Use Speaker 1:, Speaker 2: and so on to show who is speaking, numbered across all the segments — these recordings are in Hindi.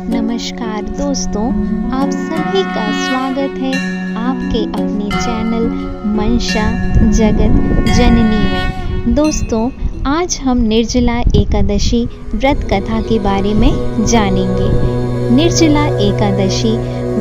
Speaker 1: नमस्कार दोस्तों, आप सभी का स्वागत है आपके अपने चैनल मंशा जगत जननी में। दोस्तों, आज हम निर्जला एकादशी व्रत कथा के बारे में जानेंगे। निर्जला एकादशी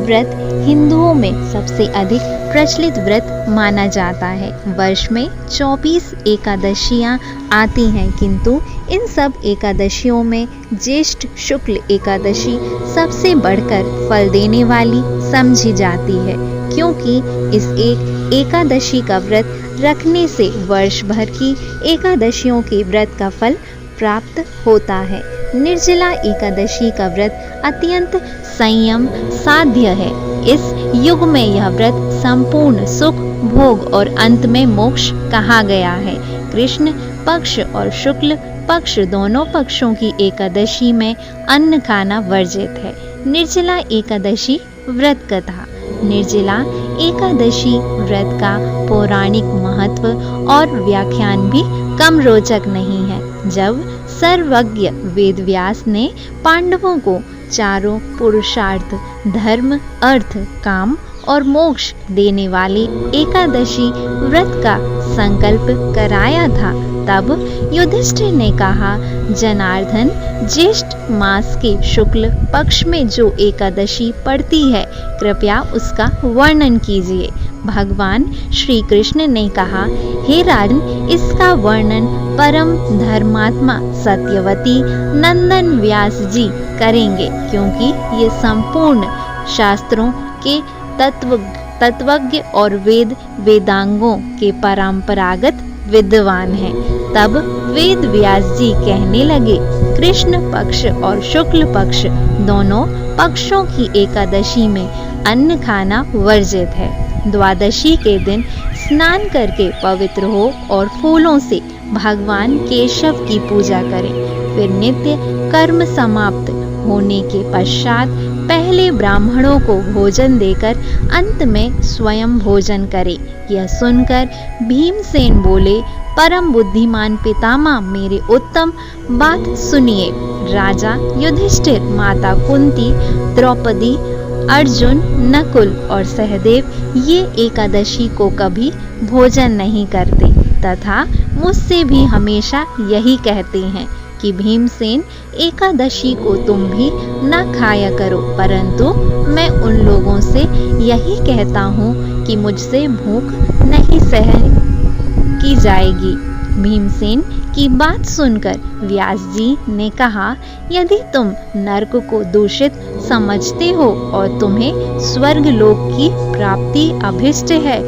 Speaker 1: व्रत हिंदुओं में सबसे अधिक प्रचलित व्रत माना जाता है। वर्ष में 24 एकादशियां आती हैं, किंतु इन सब एकादशियों में ज्येष्ठ शुक्ल एकादशी सबसे बढ़कर फल देने वाली समझी जाती है, क्योंकि इस एक एकादशी का व्रत रखने से वर्ष भर की एकादशियों के व्रत का फल प्राप्त होता है। निर्जला एकादशी का व्रत अत्यंत संयम साध्य है। इस युग में यह व्रत संपूर्ण सुख भोग और अंत में मोक्ष कहा गया है। कृष्ण पक्ष और शुक्ल पक्ष दोनों पक्षों की एकादशी में अन्न खाना वर्जित है। निर्जला एकादशी व्रत कथा। निर्जला एकादशी व्रत का पौराणिक महत्व और व्याख्यान भी कम रोचक नहीं है। जब सर्वज्ञ वेदव्यास ने पांडवों को चारों पुरुषार्थ धर्म अर्थ काम और मोक्ष देने वाले एकादशी व्रत का संकल्प कराया था, तब युधिष्ठिर ने कहा, जनार्दन, ज्येष्ठ मास के शुक्ल पक्ष में जो एकादशी पड़ती है, कृपया उसका वर्णन कीजिए। भगवान श्री कृष्ण ने कहा, हे राजन, इसका वर्णन परम धर्मात्मा सत्यवती नंदन व्यास जी करेंगे, क्योंकि ये संपूर्ण शास्त्रों के तत्वज्ञ और वेदांगों के परंपरागत विद्वान हैं। तब वेद व्यास जी कहने लगे, कृष्ण पक्ष और शुक्ल पक्ष दोनों पक्षों की एकादशी में अन्न खाना वर्जित है। द्वादशी के दिन स्नान करके पवित्र हो और फूलों से भगवान केशव की पूजा करें। फिर नित्य कर्म समाप्त होने के पश्चात पहले ब्राह्मणों को भोजन देकर अंत में स्वयं भोजन करें। यह सुनकर भीमसेन बोले, परम बुद्धिमान पितामह, मेरे उत्तम बात सुनिए। राजा युधिष्ठिर, माता कुंती, द्रौपदी, अर्जुन, नकुल और सहदेव ये एकादशी को कभी भोजन नहीं करते तथा मुझसे भी हमेशा यही कहते हैं कि भीमसेन, एकादशी को तुम भी न खाया करो, परंतु मैं उन लोगों से यही कहता हूँ कि मुझसे भूख नहीं सहन की जाएगी। भीमसेन की बात सुनकर व्यास जी ने कहा, यदि तुम नरक को दूषित समझते हो और तुम्हें स्वर्ग लोक की प्राप्ति अभिष्ट है,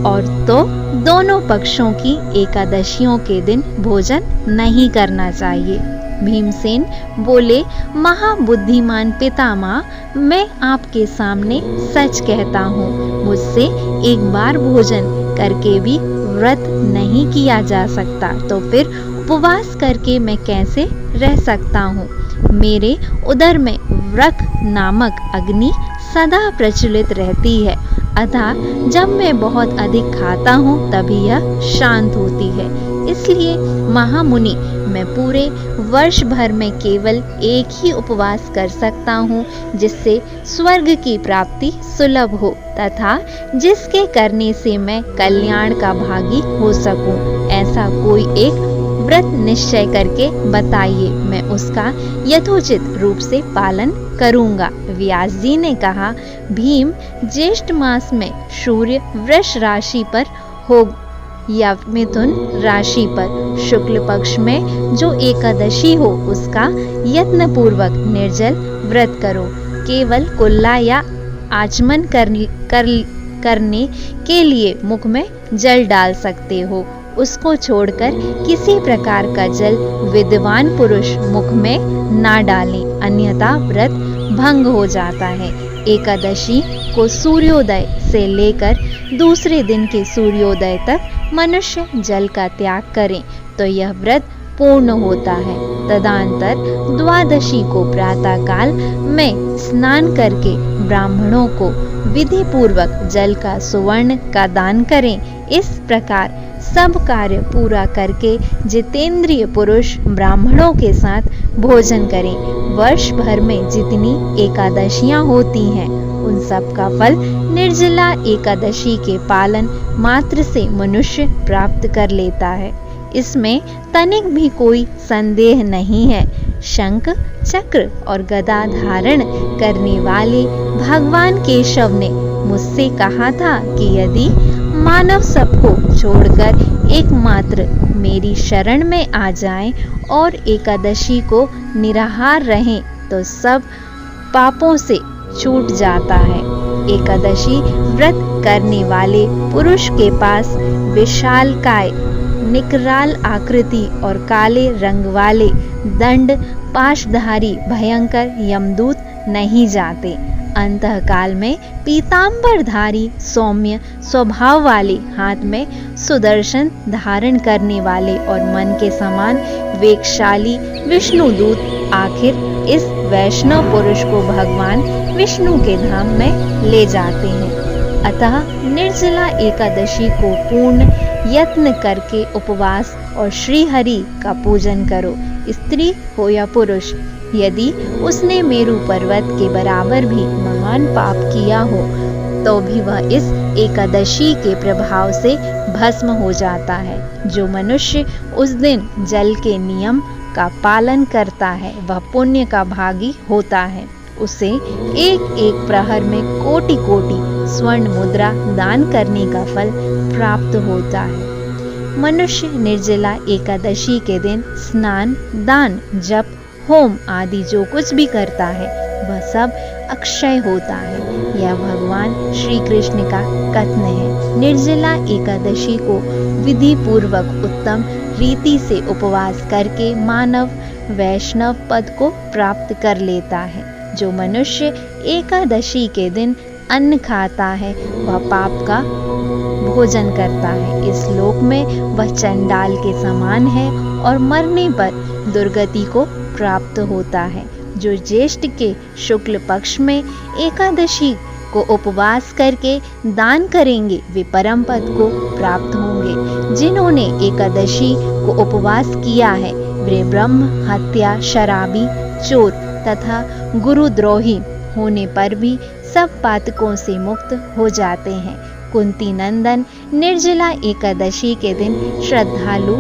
Speaker 1: और तो दोनों पक्षों की एकादशियों के दिन भोजन नहीं करना चाहिए। भीमसेन बोले, महाबुद्धिमान पितामह, मैं आपके सामने सच कहता हूँ, मुझसे एक बार भोजन करके भी व्रत नहीं किया जा सकता, तो फिर उपवास करके मैं कैसे रह सकता हूँ। मेरे उदर में व्रक नामक अग्नि सदा प्रज्वलित रहती है, अतः जब मैं बहुत अधिक खाता हूँ तभी यह शांत होती है। इसलिए महामुनि, मैं पूरे वर्ष भर में केवल एक ही उपवास कर सकता हूँ, जिससे स्वर्ग की प्राप्ति सुलभ हो तथा जिसके करने से मैं कल्याण का भागी हो सकूं। ऐसा कोई एक व्रत निश्चय करके बताइए, मैं उसका यथोचित रूप से पालन करूंगा। व्यास जी ने कहा, भीम, ज्येष्ठ मास में सूर्य वृष राशि पर हो या मिथुन राशि पर शुक्ल पक्ष में जो एकादशी हो, उसका यत्न पूर्वक निर्जल व्रत करो। केवल कुल्ला या आचमन करने के लिए मुख में जल डाल सकते हो, उसको छोड़कर किसी प्रकार का जल विद्वान पुरुष मुख में ना डालें, अन्यथा व्रत भंग हो जाता है। एकादशी को सूर्योदय से लेकर दूसरे दिन के सूर्योदय तक मनुष्य जल का त्याग करें तो यह व्रत पूर्ण होता है। तदनंतर द्वादशी को प्रातः काल में स्नान करके ब्राह्मणों को विधि पूर्वक जल का सुवर्ण का दान करें। इस प्रकार सब कार्य पूरा करके जितेंद्रिय पुरुष ब्राह्मणों के साथ भोजन करें। वर्ष भर में जितनी एकादशियां होती हैं उन सब का फल निर्जला एकादशी के पालन मात्र से मनुष्य प्राप्त कर लेता है। इसमें तनिक भी कोई संदेह नहीं है। शंख चक्र और गदा धारण करने वाले भगवान केशव ने मुझसे कहा था कि यदि मानव सबको छोड़कर एकमात्र मेरी शरण में आ जाएं और एकादशी को निराहार रहें तो सब पापों से छूट जाता है। एकादशी व्रत करने वाले पुरुष के पास विशालकाय निकराल आकृति और काले रंग वाले दंड पाशधारी भयंकर यमदूत नहीं जाते। अंतकाल में पीतांबरधारी सौम्य स्वभाव वाले, हाथ में सुदर्शन धारण करने वाले और मन के समान वेगशाली विष्णुदूत आखिर इस वैष्णव पुरुष को भगवान विष्णु के धाम में ले जाते हैं। अतः निर्जला एकादशी को पूर्ण यत्न करके उपवास और श्री हरि का पूजन करो। स्त्री हो या पुरुष, यदि उसने मेरु पर्वत के बराबर भी महान पाप किया हो तो भी वह इस एकादशी के प्रभाव से भस्म हो जाता है। जो मनुष्य उस दिन जल के नियम का पालन करता है वह पुण्य का भागी होता है। उसे एक एक प्रहर में कोटि कोटि स्वर्ण मुद्रा दान करने का फल प्राप्त होता है। मनुष्य निर्जला एकादशी के दिन स्नान, दान, जप, होम आदि जो कुछ भी करता है वह सब अक्षय होता है। यह भगवान श्री कृष्ण का कथन है। निर्जला एकादशी को विधि पूर्वक उत्तम रीति से उपवास करके मानव वैष्णव पद को प्राप्त कर लेता है। जो मनुष्य एकादशी के दिन अन्न खाता है वह पाप का भोजन करता है। इस लोक में वह चंडाल के समान है और मरने पर दुर्गति को प्राप्त होता है। जो ज्येष्ठ के शुक्ल पक्ष में एकादशी को उपवास करके दान करेंगे वे परम पद को प्राप्त होंगे। जिन्होंने एकादशी को उपवास किया है वे ब्रह्म हत्या, शराबी, चोर तथा गुरुद्रोही होने पर भी सब पातकों से मुक्त हो जाते हैं। कुंती नंदन निर्जला एकादशी के दिन श्रद्धालु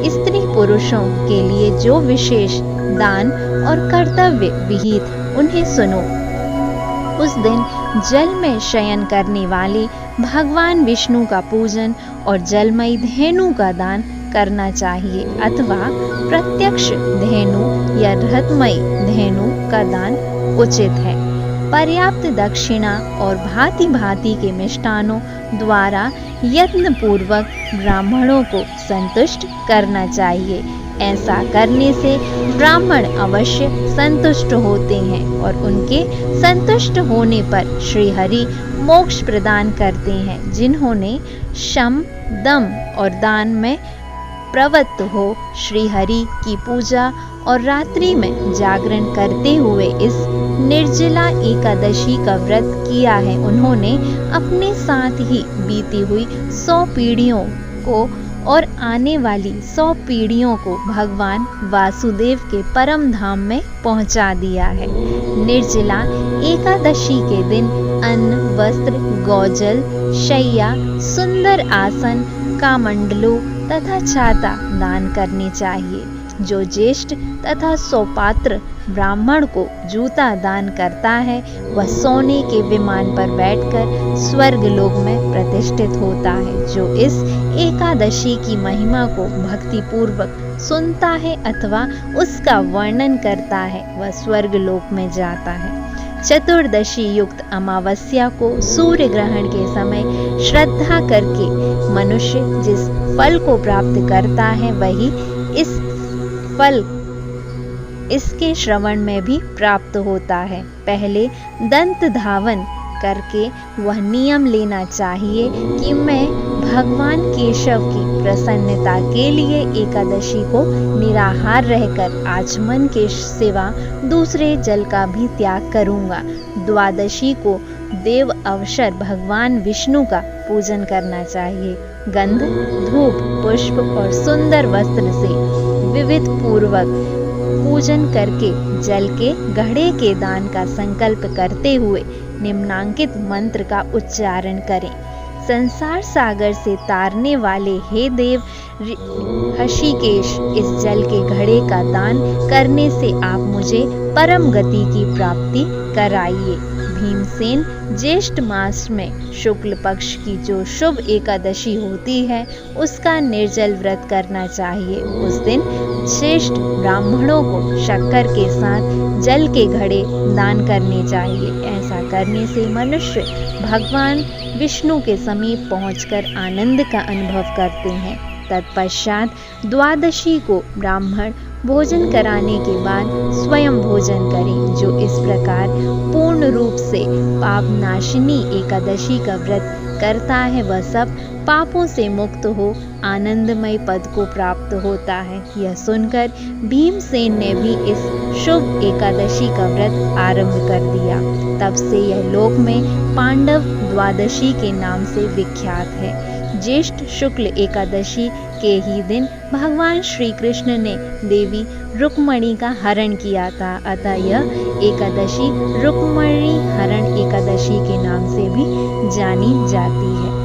Speaker 1: स्त्री पुरुषों के लिए जो विशेष दान और कर्तव्य विहित उन्हें सुनो। उस दिन जल में शयन करने वाले भगवान विष्णु का पूजन और जलमयी धेनु का दान करना चाहिए अथवा प्रत्यक्ष धेनु या रत्नमयी धेनु का दान उचित है। पर्याप्त दक्षिणा और भांति भांति के मिष्टानों द्वारा यत्न पूर्वक ब्राह्मणों को संतुष्ट करना चाहिए। ऐसा करने से ब्राह्मण अवश्य संतुष्ट होते हैं और उनके संतुष्ट होने पर श्री हरि मोक्ष प्रदान करते हैं। जिन्होंने शम, दम और दान में प्रवृत्त हो श्री हरि की पूजा और रात्रि में जागरण करते हुए इस निर्जला एकादशी का व्रत किया है उन्होंने अपने साथ ही बीती हुई 100 पीढ़ियों को और आने वाली 100 पीढ़ियों को भगवान वासुदेव के परम धाम में पहुंचा दिया है। निर्जला एकादशी के दिन अन्न, वस्त्र, गौजल, शैया, सुंदर आसन, कामंडलों तथा छाता दान करनी चाहिए। जो ज्येष्ठ तथा सौपात्र ब्राह्मण को जूता दान करता है वह सोने के विमान पर बैठकर स्वर्ग लोक में प्रतिष्ठित होता है। जो इस एकादशी की महिमा को भक्ति पूर्वक सुनता है अथवा उसका वर्णन करता है वह स्वर्ग लोक में जाता है। चतुर्दशी युक्त अमावस्या को सूर्य ग्रहण के समय श्रद्धा करके मनुष्य जिस फल को प्राप्त करता है वही इस फल इसके श्रवण में भी प्राप्त होता है। पहले दंत धावन करके वह नियम लेना चाहिए कि मैं भगवान केशव की प्रसन्नता के लिए एकादशी को निराहार रहकर आचमन के सिवा दूसरे जल का भी त्याग करूंगा। द्वादशी को देव अवसर भगवान विष्णु का पूजन करना चाहिए। गंध, धूप, पुष्प और सुंदर वस्त्र से विविध पूर्वक पूजन करके जल के घड़े के दान का संकल्प करते हुए निम्नांकित मंत्र का उच्चारण करें। संसार सागर से तारने वाले हे देव ऋषिकेश, इस जल के घड़े का दान करने से आप मुझे परम गति की प्राप्ति कराइए। भीमसेन, ज्येष्ठ मास में शुक्ल पक्ष की जो शुभ एकादशी होती है उसका निर्जल व्रत करना चाहिए। उस दिन श्रेष्ठ ब्राह्मणों को शक्कर के साथ जल के घड़े दान करने चाहिए। ऐसा करने से मनुष्य भगवान विष्णु के समीप पहुंचकर आनंद का अनुभव करते हैं। तत्पश्चात द्वादशी को ब्राह्मण भोजन कराने के बाद स्वयं भोजन करें। जो इस प्रकार पूर्ण रूप से पापनाशिनी एकादशी का व्रत करता है वह सब पापों से मुक्त हो आनंदमय पद को प्राप्त होता है। यह सुनकर भीमसेन ने भी इस शुभ एकादशी का व्रत आरंभ कर दिया। तब से यह लोक में पांडव द्वादशी के नाम से विख्यात है। ज्येष्ठ शुक्ल एकादशी के ही दिन भगवान श्री कृष्ण ने देवी रुक्मणी का हरण किया था, अतः यह एकादशी रुक्मणी हरण एकादशी के नाम से भी जानी जाती है।